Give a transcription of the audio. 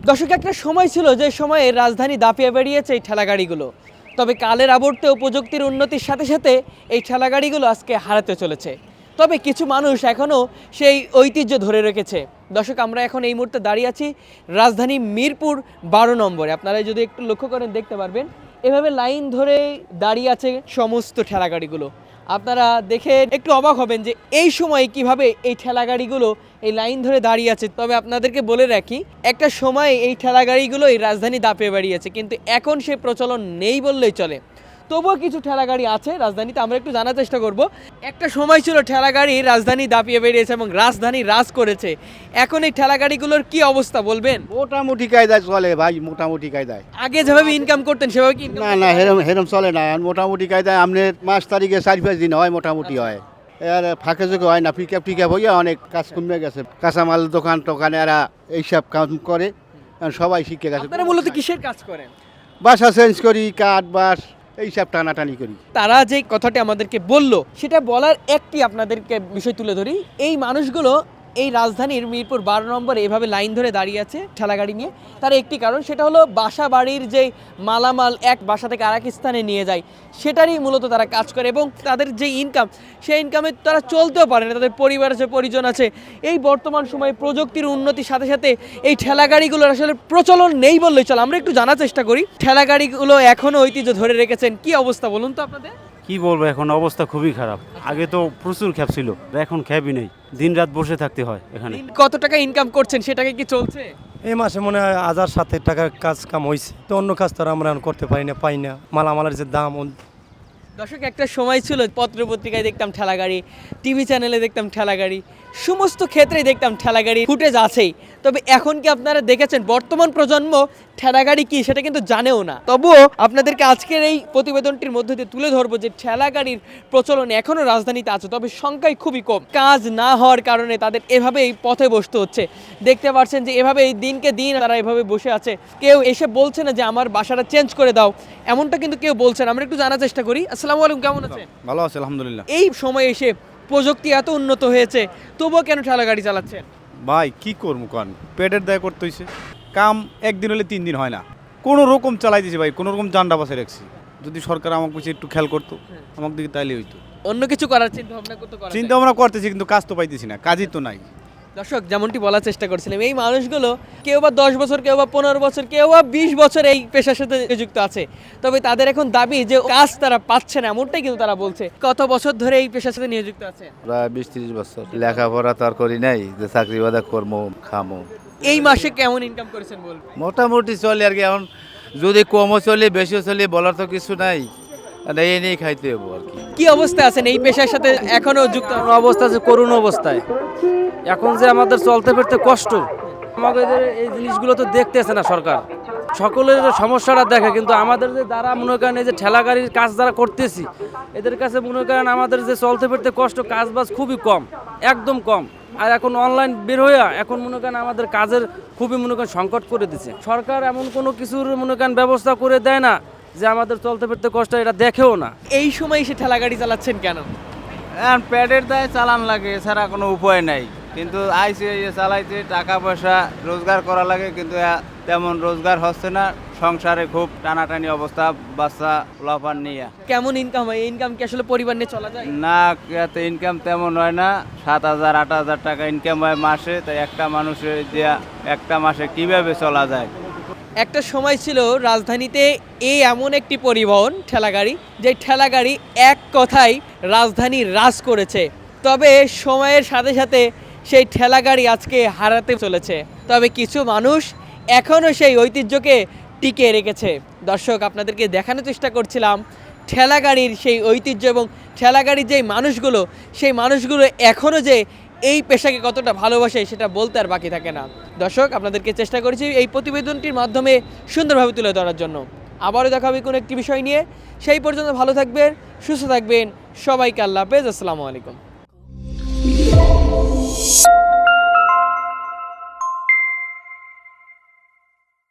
দর্শক, একটা সময় ছিল যে সময়ে রাজধানী দাপিয়ে বেরিয়েছে এই ঠেলাগাড়িগুলো। তবে কালের আবর্তে ও প্রযুক্তির উন্নতির সাথে সাথে এই ঠেলাগাড়িগুলো আজকে হারাতে চলেছে। তবে কিছু মানুষ এখনও সেই ঐতিহ্য ধরে রেখেছে। দর্শক, আমরা এখন এই মুহূর্তে দাঁড়িয়ে আছি রাজধানী মিরপুর 12 নম্বরে। আপনারা যদি একটু লক্ষ্য করেন দেখতে পারবেন এভাবে লাইন ধরে দাঁড়িয়ে আছে সমস্ত ঠেলাগাড়িগুলো। আপনারা দেখে একটু অবাক হবেন যে এই সময় কিভাবে এই ঠেলাগাড়িগুলো এই লাইন ধরে দাঁড়িয়ে আছে। তবে আপনাদেরকে বলে রাখি, একটা সময় এই ঠেলাগাড়িগুলো এই রাজধানী দাপিয়ে বেরিয়েছে, কিন্তু এখন সে প্রচলন নেই বললেই চলে। তবুও কিছু ঠেলাগাড়ি আছে রাজধানীতে, আমরা একটু জানার চেষ্টা করব। একটা সময় ছিল ঠেলাগাড়ি রাজধানী দাপিয়ে বেরিয়েছে এবং রাজধানী রাজ করেছে। এখন এই ঠেলাগাড়িগুলোর কি অবস্থা বলবেন? মোটামুটি কায়দায় চলে ভাই, মোটামুটি কায়দায়। আগে যেভাবে ইনকাম করতেন সেভাবে কি income না না, হেরম চলে না। মোটামুটি কায়দায় আপনার মাস তারিখে 4-5 দিন হয়, মোটামুটি হয়। আর ফাঁকে যোগে হয় না, পিক আপ হইয়া অনেক কাজ কমে গেছে। কাঁচামাল দোকান টোকানে এরা এইসব কাজ করে, কারণ সবাই শিখে গেছে। আপনারা মূলত কিসের কাজ করেন? বাসা চেঞ্জ করি, কাঠ বাস এইসব টানাটানি করি। তারা যে কথাটি আমাদেরকে বলল সেটা বলার একটি আপনাদেরকে বিষয় তুলে ধরি। এই মানুষগুলো এই রাজধানীর মিরপুর 12 নম্বরে এভাবে লাইন ধরে দাঁড়িয়ে আছে ঠেলাগাড়ি নিয়ে। তার একটি কারণ, সেটা হলো বাসা বাড়ির যে মালামাল এক বাসা থেকে আরেক স্থানে নিয়ে যায়, সেটারই মূলত তারা কাজ করে এবং তাদের যে ইনকাম, সেই ইনকামে তারা চলতেও পারে না। তাদের পরিবার আছে, পরিজন আছে। এই বর্তমান সময়ে প্রযুক্তির উন্নতির সাথে সাথে এই ঠেলাগাড়িগুলোর আসলে প্রচলন নেই বললেই চলে। আমরা একটু জানার চেষ্টা করি ঠেলাগাড়িগুলো এখনও ঐতিহ্য ধরে রেখেছেন। কি অবস্থা বলুন তো আপনাদের? কি বলবো, এখন অবস্থা খুবই খারাপ। আগে তো প্রচুর খ্যাপ ছিল, এখন খ্যাপই নেই। দিন রাত বসে থাকতে হয় এখানে। কত টাকা ইনকাম করছেন, সেটাকে কি চলছে? এই মাসে মনে হয় 1000-7 টাকার কাজ কাম হয়েছে। তো অন্য কাজ তো আর আমরা এখন করতে পাই না। মালামালের যে দাম। দর্শক, একটা সময় ছিল পত্রপত্রিকায় দেখতাম ঠেলাগাড়ি, টিভি চ্যানেলে দেখতাম ঠেলাগাড়ি, সমস্ত ক্ষেত্রেই দেখতাম ঠেলাগাড়ি, ফুটেজ আছেই। তবে এখন কি আপনারা দেখেছেন বর্তমান প্রজন্ম ঠেলাগাড়ি কি সেটা কিন্তু জানেও না। তবুও আপনাদেরকে আজকের এই প্রতিবেদনটির মধ্যে দিয়ে তুলে ধরবো যে ঠেলাগাড়ির প্রচলন এখনও রাজধানীতে আছে, তবে সংখ্যায় খুবই কম। কাজ না হওয়ার কারণে তাদের এভাবেই পথে বসতে হচ্ছে। দেখতে পাচ্ছেন যে এভাবে এই দিনকে দিন তারা এভাবে বসে আছে। কেউ এসে বলছে না যে আমার বাসাটা চেঞ্জ করে দাও, এমনটা কিন্তু কেউ বলছেন। আমরা একটু জানার চেষ্টা করি। আসসালামু আলাইকুম, কেমন আছেন? ভালো আছে আলহামদুলিল্লাহ। এই সময় এসে প্রযুক্তি এত উন্নত হয়েছে, তবুও কেন ঠেলাগাড়ি চালাচ্ছেন? ভাই কি করবো, কারণ পেটের দায় করতে হয়েছে। কাম একদিন হলে 3 দিন হয় না, কোনো রকম চালাই দিয়েছে ভাই, কোনো রকম জান্ডা বাসে রাখছি। যদি সরকার আমাকে কিছু একটু খেয়াল করতো আমাকে দিকে, তাইলে হইতো। অন্য কিছু করার চিন্তা ভাবনা করতে করা যায়। চিন্তা ভাবনা করতেছি, কিন্তু কাজ তো পাইতেছি না, কাজই তো নাই। দর্শক, যেমনটি বলার চেষ্টা করছিলাম, এই মানুষগুলো কেউ বা 10 বছর, কেউ বা 15 বছর, কেউ বা 20 বছর এই পেশার সাথে যুক্ত আছে। তবে তাদের এখন দাবি যে কাজ তারা পাচ্ছে না, এমনটাই কিন্তু তারা বলছে। কত বছর ধরে এই পেশার সাথে নিয়োজিত আছে? প্রায় 20-30 বছর। লেখাপড়া তো আর করি নাই যে চাকরি বাদা করবো খামো। এই মাসে কেমন ইনকাম করেছেন বলবেন? মোটামুটি চলে আর কি। এখন যদি কমও চলে বেশিও চলে বলার তো কিছু নাই, এই নিয়ে খাইতে হবো আর কি। কি অবস্থা আছেন এই পেশার সাথে এখনো যুক্ত? অবস্থা আছে করুণ অবস্থায়। এখন যে আমাদের চলতে ফিরতে কষ্ট, আমাদের এই জিনিসগুলো তো দেখতেছে না সরকার। সকলের সমস্যাটা দেখে, কিন্তু আমাদের যে দ্বারা মনে করেন এই যে ঠেলাগাড়ির কাজ যারা করতেছি, এদের কাছে মনে করেন আমাদের যে চলতে ফিরতে কষ্ট, কাজ বাজ খুবই কম, একদম কম। আর এখন অনলাইন বের হইয়া এখন মনে করেন আমাদের কাজের খুবই মনে করেন সংকট করে দিচ্ছে। সরকার এমন কোনো কিছুর মনে করেন ব্যবস্থা করে দেয় না যে আমাদের চলতে ফিরতে কষ্ট, এটা দেখেও না। এই সময় এসে ঠেলাগাড়ি চালাচ্ছেন কেন? পেটের দায় চালান লাগে, এছাড়া কোনো উপায় নাই। কিন্তু আইসে চালাইতে টাকা পয়সা রোজগার করা লাগে, কিন্তু তেমন রোজগার হচ্ছে না। সংসারে খুব টানাটানি অবস্থা, বাচ্চা লাফান নিয়ে। কেমন ইনকাম হয়? ইনকাম কি আসলে পরিবার নিয়ে চলা যায়? না, এতে ইনকাম তেমন হয় না। 7,000-8,000 টাকা ইনকাম হয় মাসে। তাই একটা মানুষের দিয়া একটা মাসে কিভাবে চলা যায়? একটা সময় ছিল রাজধানীতে এই এমন একটি পরিবহন ঠেলাগাড়ি, যে ঠেলাগাড়ি এক কথায় রাজধানী রাজ করেছে। তবে সময়ের সাথে সাথে সেই ঠেলাগাড়ি আজকে হারাতে চলেছে। তবে কিছু মানুষ এখনও সেই ঐতিহ্যকে টিকিয়ে রেখেছে। দর্শক, আপনাদেরকে দেখানোর চেষ্টা করছিলাম ঠেলাগাড়ির সেই ঐতিহ্য এবং ঠেলাগাড়ির যেই মানুষগুলো, সেই মানুষগুলো এখনও যে এই পেশাকে কতটা ভালোবাসে সেটা বলতে আর বাকি থাকে না। দর্শক, আপনাদেরকে চেষ্টা করেছি এই প্রতিবেদনটির মাধ্যমে সুন্দরভাবে তুলে ধরার জন্য। আবারও দেখা হবে কোনো একটি বিষয় নিয়ে। সেই পর্যন্ত ভালো থাকবেন, সুস্থ থাকবেন। সবাইকে আল্লাহ হাফেজ। আসসালামু আলাইকুম।